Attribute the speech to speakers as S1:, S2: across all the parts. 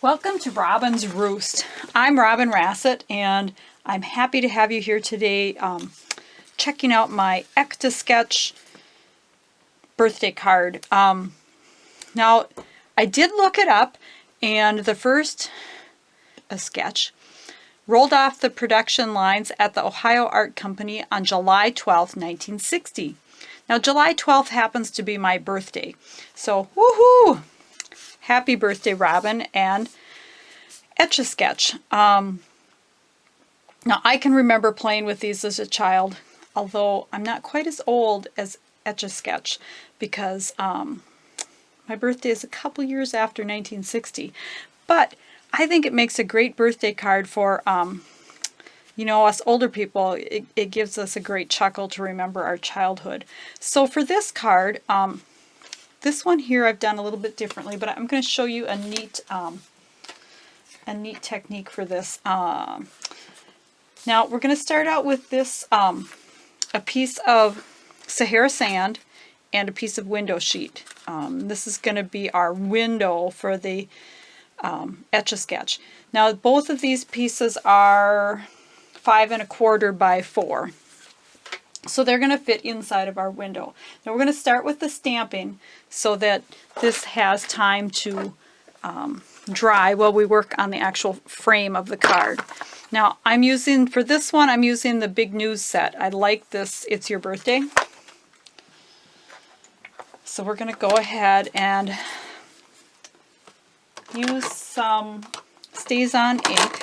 S1: Welcome to Robin's Roost. I'm Robin Rassett, and I'm happy to have you here today checking out my Etch A Sketch birthday card. Now, I did look it up, and the first sketch rolled off the production lines at the Ohio Art Company on July 12, 1960. Now, July 12th happens to be my birthday, so woohoo! Happy birthday, Robin, and Etch A Sketch. Now, I can remember playing with these as a child, although I'm not quite as old as Etch A Sketch, because my birthday is a couple years after 1960. But I think it makes a great birthday card for, you know, us older people. It gives us a great chuckle to remember our childhood. So for this card, this one here I've done a little bit differently, but I'm going to show you a neat technique for this. Now we're going to start out with this, a piece of Sahara sand and a piece of window sheet. This is going to be our window for the Etch A Sketch. Now both of these pieces are 5 1/4 by 4. So they're going to fit inside of our window. Now we're going to start with the stamping so that this has time to dry while we work on the actual frame of the card. Now I'm using, for this one, I'm using the Big News set. I like this It's Your Birthday. So we're going to go ahead and use some Stays On ink.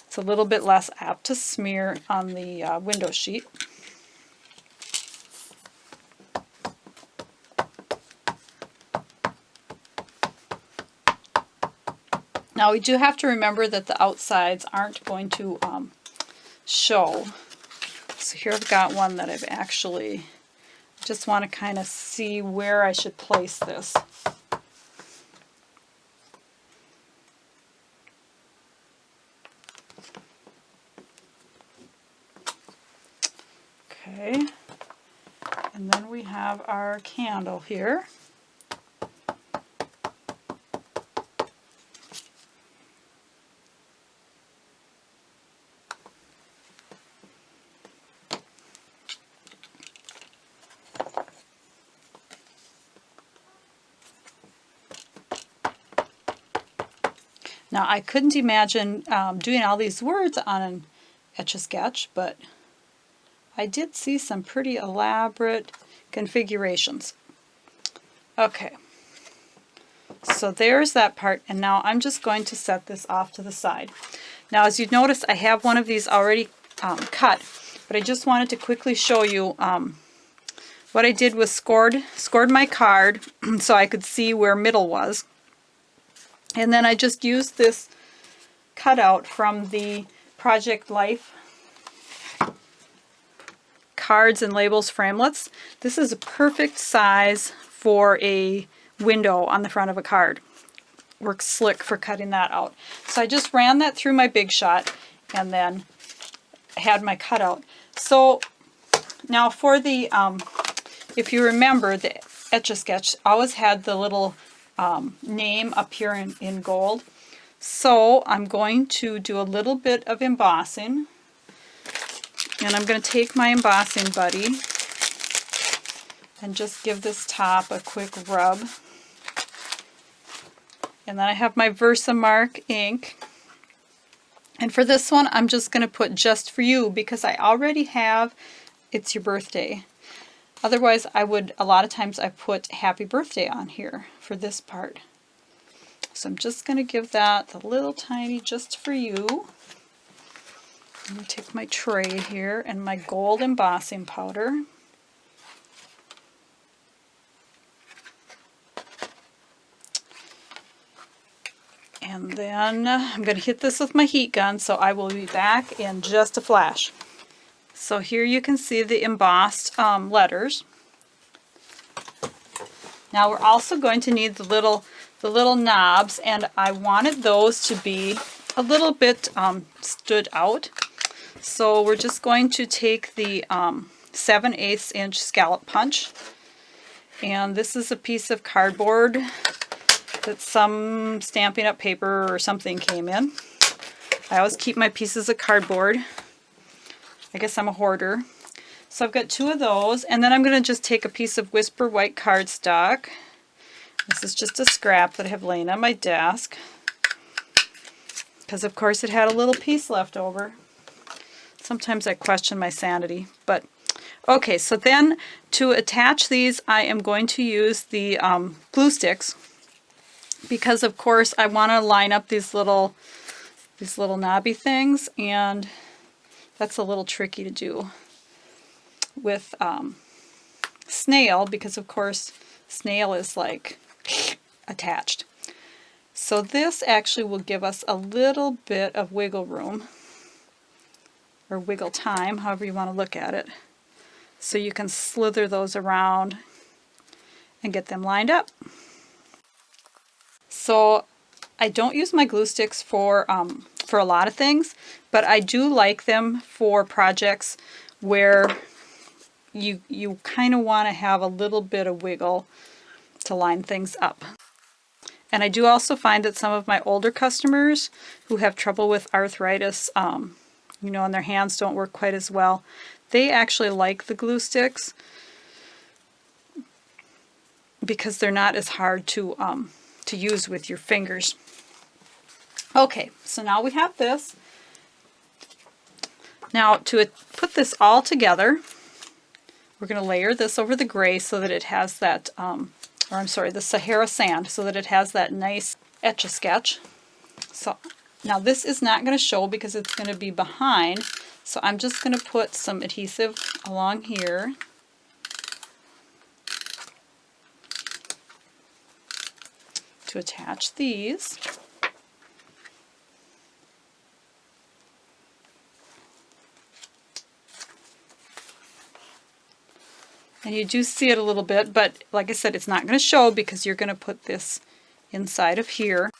S1: It's a little bit less apt to smear on the window sheet. Now we do have to remember that the outsides aren't going to show. So here I've got one that I've actually just want to kind of see where I should place this. Okay, and then we have our candle here. Now I couldn't imagine doing all these words on an Etch A Sketch, but I did see some pretty elaborate configurations. Okay, so there's that part, and now I'm just going to set this off to the side. Now as you notice, I have one of these already cut, but I just wanted to quickly show you what I did was scored my card so I could see where middle was. And then I just used this cutout from the Project Life cards and labels framelits. This is a perfect size for a window on the front of a card. Works slick for cutting that out. So I just ran that through my Big Shot and then had my cutout. So now for the, if you remember, the Etch A Sketch always had the little name up here in gold. So I'm going to do a little bit of embossing, and I'm going to take my embossing buddy and just give this top a quick rub. And then I have my Versamark ink, and for this one I'm just going to put Just For You because I already have It's Your Birthday. Otherwise, I would, a lot of times I put Happy Birthday on here for this part. So I'm just going to give that the little tiny Just For You. I'm going to take my tray here and my gold embossing powder. And then I'm going to hit this with my heat gun, so I will be back in just a flash. So here you can see the embossed letters. Now we're also going to need the little knobs, and I wanted those to be a little bit stood out. So we're just going to take the 7/8 inch scallop punch, and this is a piece of cardboard that some Stampin' Up! Paper or something came in. I always keep my pieces of cardboard. I guess I'm a hoarder. So I've got 2 of those, and then I'm going to just take a piece of Whisper White cardstock. This is just a scrap that I have laying on my desk, because of course it had a little piece left over. Sometimes I question my sanity, but okay, so then to attach these I am going to use the glue sticks, because of course I want to line up these little knobby things, and that's a little tricky to do with snail, because of course snail is like attached. So this actually will give us a little bit of wiggle room, or wiggle time, however you want to look at it. So you can slither those around and get them lined up. So I don't use my glue sticks for a lot of things, but I do like them for projects where you kind of want to have a little bit of wiggle to line things up. And I do also find that some of my older customers who have trouble with arthritis, you know, and their hands don't work quite as well, they actually like the glue sticks because they're not as hard to use with your fingers. Okay, so now we have this. Now to put this all together, we're going to layer this over the gray so that it has that, the Sahara sand, so that it has that nice Etch A Sketch. So now this is not going to show because it's going to be behind, so I'm just going to put some adhesive along here. To attach these. And you do see it a little bit, but like I said, it's not going to show because you're going to put this inside of here.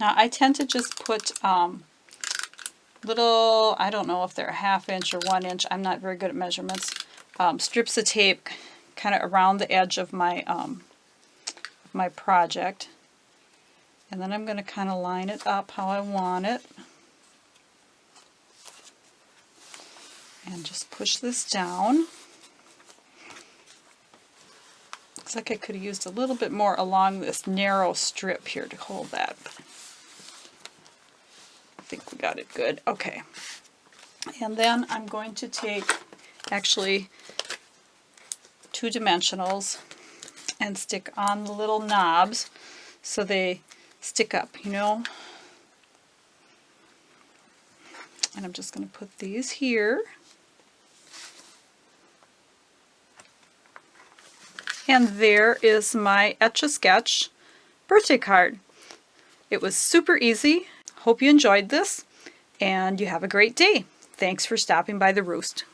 S1: Now I tend to just put little, I don't know if they're a 1/2 inch or 1 inch, I'm not very good at measurements, strips of tape kind of around the edge of my project. And then I'm going to kind of line it up how I want it. And just push this down. Looks like I could have used a little bit more along this narrow strip here to hold that. I think we got it good. Okay. And then I'm going to take actually 2 dimensionals and stick on the little knobs so they stick up, you know. And I'm just going to put these here. And there is my Etch A Sketch birthday card. It was super easy. Hope you enjoyed this, and you have a great day. Thanks for stopping by the Roost.